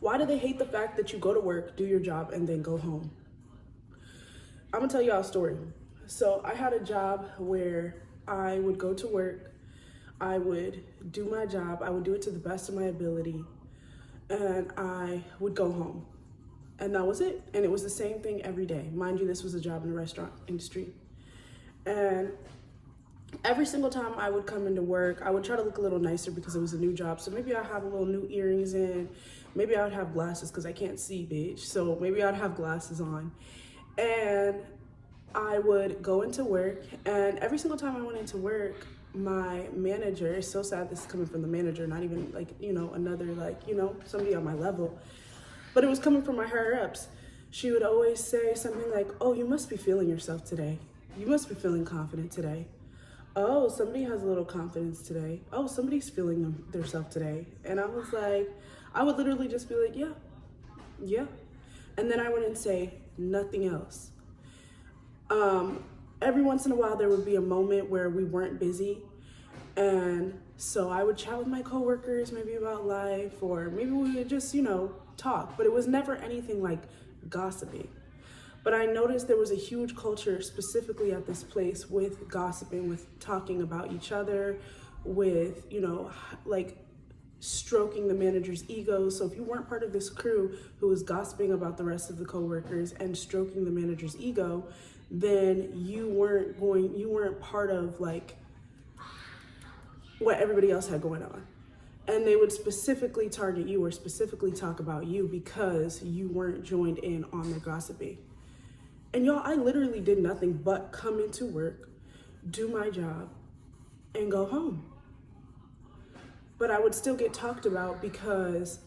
Why do they hate the fact that you go to work, do your job, and then go home? I'm gonna tell y'all a story. So I had a job where I would go to work, I would do my job, I would do it to the best of my ability, and I would go home. And that was it. And it was the same thing every day. Mind you, this was a job in the restaurant industry. And every single time I would come into work, I would try to look a little nicer because it was a new job. So maybe I'd have a little new earrings in. Maybe I would have glasses because I can't see, bitch. So maybe I'd have glasses on. And I would go into work. And every single time I went into work, my manager, it's so sad this is coming from the manager, not even like, another somebody on my level. But it was coming from my higher ups. She would always say something like, oh, you must be feeling yourself today. You must be feeling confident today. Oh, somebody has a little confidence today. Oh, somebody's feeling themselves today. And I was like, I would literally just be like, yeah. And then I wouldn't say nothing else. Every once in a while, there would be a moment where we weren't busy. And so I would chat with my coworkers, maybe about life, or maybe we would just, talk. But it was never anything like gossiping. But I noticed there was a huge culture specifically at this place with gossiping, with talking about each other, with, like stroking the manager's ego. So if you weren't part of this crew who was gossiping about the rest of the coworkers and stroking the manager's ego, then you weren't part of like what everybody else had going on. And they would specifically target you or specifically talk about you because you weren't joined in on their gossiping. And y'all, I literally did nothing but come into work, do my job, and go home. But I would still get talked about because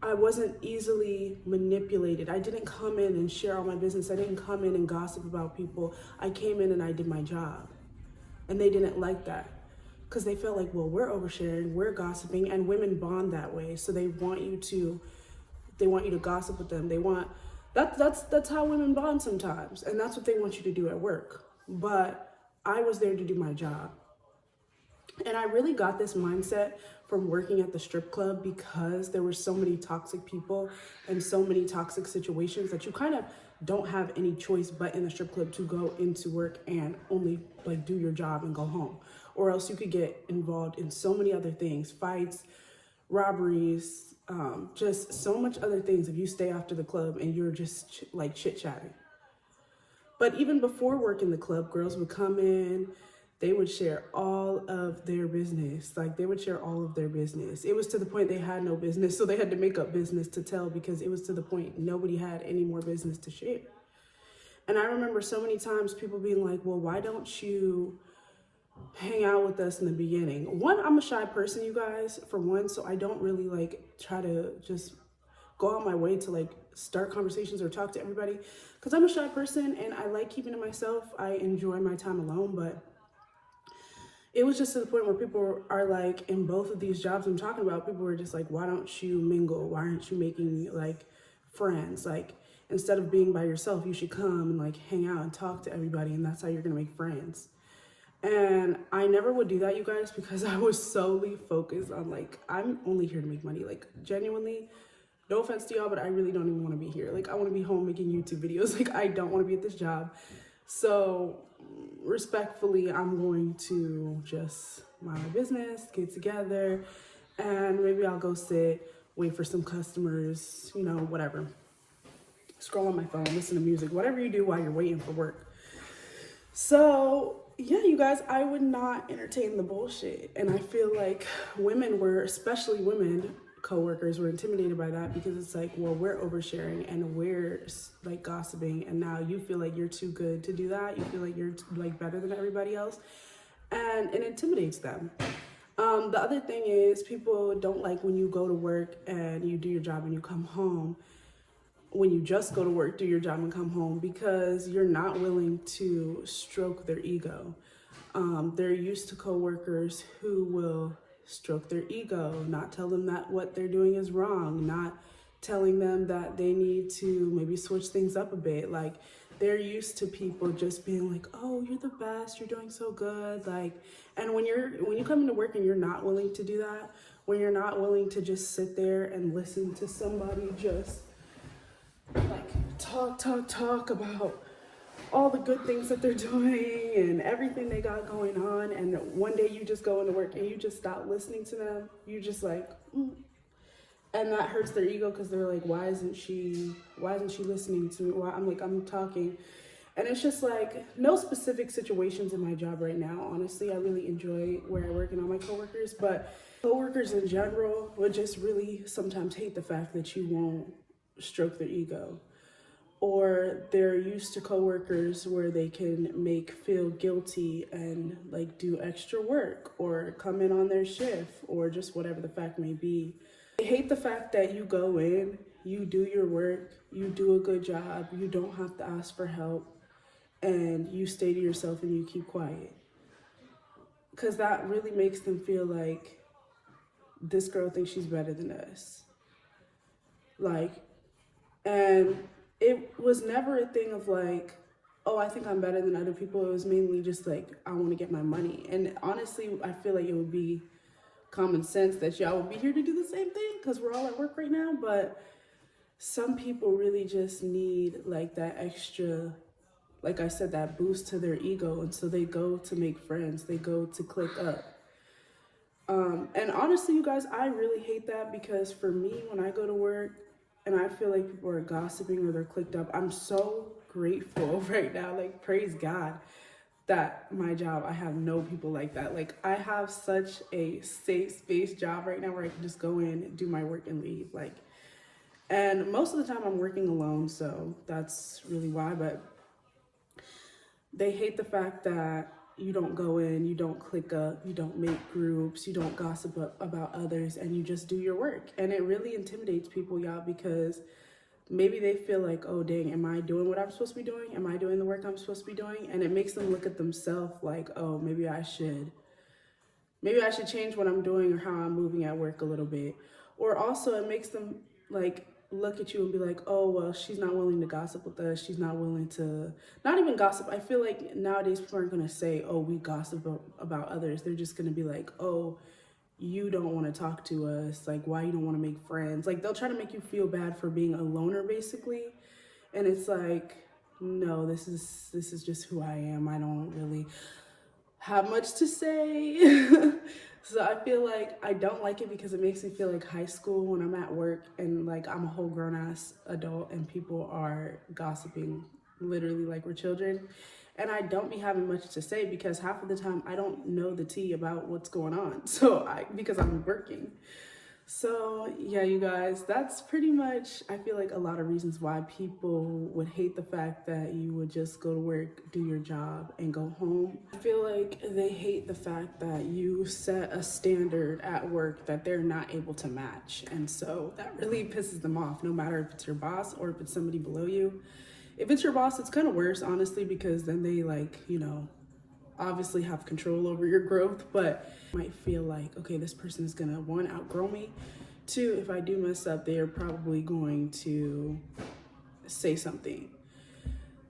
I wasn't easily manipulated. I didn't come in and share all my business. I didn't come in and gossip about people. I came in and I did my job. And they didn't like that because they felt like, well, we're oversharing, we're gossiping, and women bond that way. So they want you to gossip with them. That's how women bond sometimes. And that's what they want you to do at work. But I was there to do my job. And I really got this mindset from working at the strip club because there were so many toxic people and so many toxic situations that you kind of don't have any choice but in the strip club to go into work and only like do your job and go home. Or else you could get involved in so many other things, fights, robberies, just so much other things if you stay after the club and you're just like chit-chatting. But even before working the club, girls would come in, they would share all of their business. Like they would share all of their business. It was to the point they had no business, so they had to make up business to tell because it was to the point nobody had any more business to share. And I remember so many times people being like, well, why don't you hang out with us in the beginning? One, I'm a shy person, you guys, for one, so I don't really like try to just go out my way to like start conversations or talk to everybody because I'm a shy person and I like keeping to myself. I enjoy my time alone, but it was just to the point where people are like, in both of these jobs I'm talking about, people were just like, why don't you mingle? Why aren't you making like friends? Like instead of being by yourself, you should come and like hang out and talk to everybody, and that's how you're gonna make friends. And I never would do that, you guys, because I was solely focused on like, I'm only here to make money. Like genuinely, no offense to y'all, but I really don't even want to be here. Like I want to be home making YouTube videos. Like I don't want to be at this job. So respectfully, I'm going to just mind my business, get together, and maybe I'll go sit, wait for some customers, whatever. Scroll on my phone, listen to music, whatever you do while you're waiting for work. So yeah, you guys, I would not entertain the bullshit. And I feel like especially women coworkers were intimidated by that because it's like, well, we're oversharing and we're like gossiping, and now you feel like you're too good to do that. You feel like you're like better than everybody else, and it intimidates them. The other thing is people don't like when you go to work and you do your job and you come home. When you just go to work, do your job and come home, because you're not willing to stroke their ego. They're used to coworkers who will stroke their ego, not tell them that what they're doing is wrong, not telling them that they need to maybe switch things up a bit. Like they're used to people just being like, oh, you're the best, you're doing so good. Like, and when you come into work and you're not willing to do that, when you're not willing to just sit there and listen to somebody just like talk about all the good things that they're doing and everything they got going on, and one day you just go into work and you just stop listening to them. You just like, and that hurts their ego because they're like, why isn't she listening to me? Why I'm talking. And it's just like, no specific situations in my job right now. Honestly, I really enjoy where I work and all my coworkers, but coworkers in general would just really sometimes hate the fact that you won't stroke their ego. Or they're used to coworkers where they can feel guilty and like do extra work or come in on their shift or just whatever the fact may be. They hate the fact that you go in, you do your work, you do a good job, you don't have to ask for help, and you stay to yourself and you keep quiet. Because that really makes them feel like this girl thinks she's better than us. And it was never a thing of like, oh, I think I'm better than other people. It was mainly just like, I want to get my money. And honestly, I feel like it would be common sense that y'all would be here to do the same thing because we're all at work right now. But some people really just need like that extra, like I said, that boost to their ego. And so they go to make friends. They go to click up. And honestly, you guys, I really hate that because for me, when I go to work and I feel like people are gossiping or they're clicked up, I'm so grateful right now. Like, praise God that my job, I have no people like that. Like, I have such a safe space job right now where I can just go in, do my work and leave. Like, and most of the time I'm working alone, so that's really why. But they hate the fact that you don't go in, you don't click up, you don't make groups, you don't gossip about others, and you just do your work. And it really intimidates people, y'all, because maybe they feel like, oh, dang, am I doing what I'm supposed to be doing? Am I doing the work I'm supposed to be doing? And it makes them look at themselves like, oh, maybe I should change what I'm doing or how I'm moving at work a little bit. Or also it makes them like look at you and be like, oh, well, she's not willing to gossip with us. She's not willing to, not even gossip. I feel like nowadays people aren't going to say, oh, we gossip about others. They're just going to be like, oh, you don't want to talk to us. Like, why you don't want to make friends? Like, they'll try to make you feel bad for being a loner, basically. And it's like, no, this is just who I am. I don't really have much to say. So I feel like I don't like it because it makes me feel like high school when I'm at work and like I'm a whole grown ass adult and people are gossiping literally like we're children. And I don't be having much to say because half of the time I don't know the tea about what's going on. Because I'm working. So yeah, you guys, that's pretty much, I feel like a lot of reasons why people would hate the fact that you would just go to work, do your job, and go home. I feel like they hate the fact that you set a standard at work that they're not able to match. And so that really pisses them off, no matter if it's your boss or if it's somebody below you. If it's your boss, it's kind of worse, honestly, because then they obviously have control over your growth, but you might feel like, okay, this person is gonna, one, outgrow me. Two, if I do mess up, they are probably going to say something.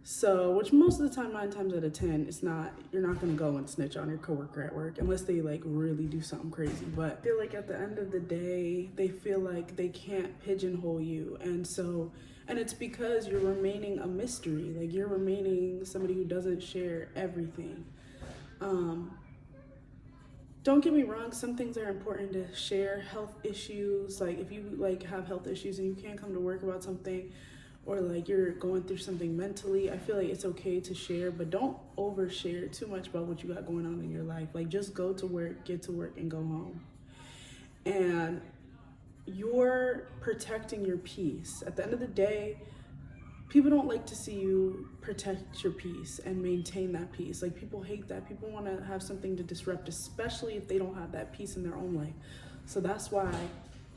So, which most of the time, 9 times out of 10, you're not gonna go and snitch on your coworker at work unless they like really do something crazy. But I feel like at the end of the day, they feel like they can't pigeonhole you. And it's because you're remaining a mystery. Like, you're remaining somebody who doesn't share everything. Don't get me wrong, some things are important to share. Health issues, like if you have health issues and you can't come to work about something, or like you're going through something mentally, I feel like it's okay to share, but don't overshare too much about what you got going on in your life. Like, just go to work, get to work, and go home. And you're protecting your peace. At the end of the day, people don't like to see you protect your peace and maintain that peace. Like, people hate that. People want to have something to disrupt, especially if they don't have that peace in their own life. So that's why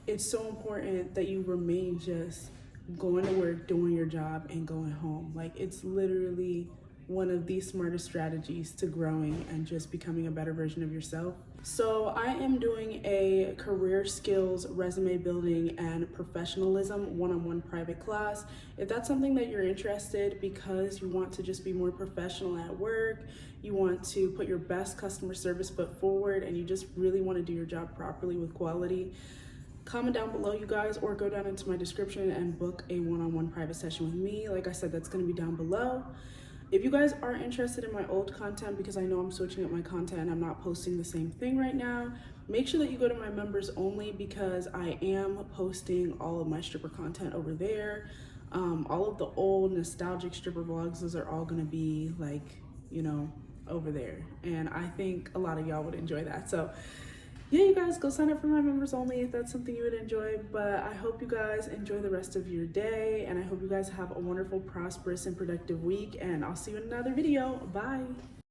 it's so important that you remain just going to work, doing your job, and going home. Like, it's literally one of the smartest strategies to growing and just becoming a better version of yourself. So I am doing a career skills, resume building, and professionalism one-on-one private class. If that's something that you're interested because you want to just be more professional at work, you want to put your best customer service foot forward, and you just really want to do your job properly with quality, comment down below, you guys, or go down into my description and book a one-on-one private session with me. Like I said, that's going to be down below. If you guys are interested in my old content, because I know I'm switching up my content and I'm not posting the same thing right now, make sure that you go to my members only, because I am posting all of my stripper content over there. All of the old nostalgic stripper vlogs, those are all gonna be like, you know, over there. And I think a lot of y'all would enjoy that. So yeah, you guys, go sign up for my members only if that's something you would enjoy. But I hope you guys enjoy the rest of your day, and I hope you guys have a wonderful, prosperous, and productive week, and I'll see you in another video. Bye.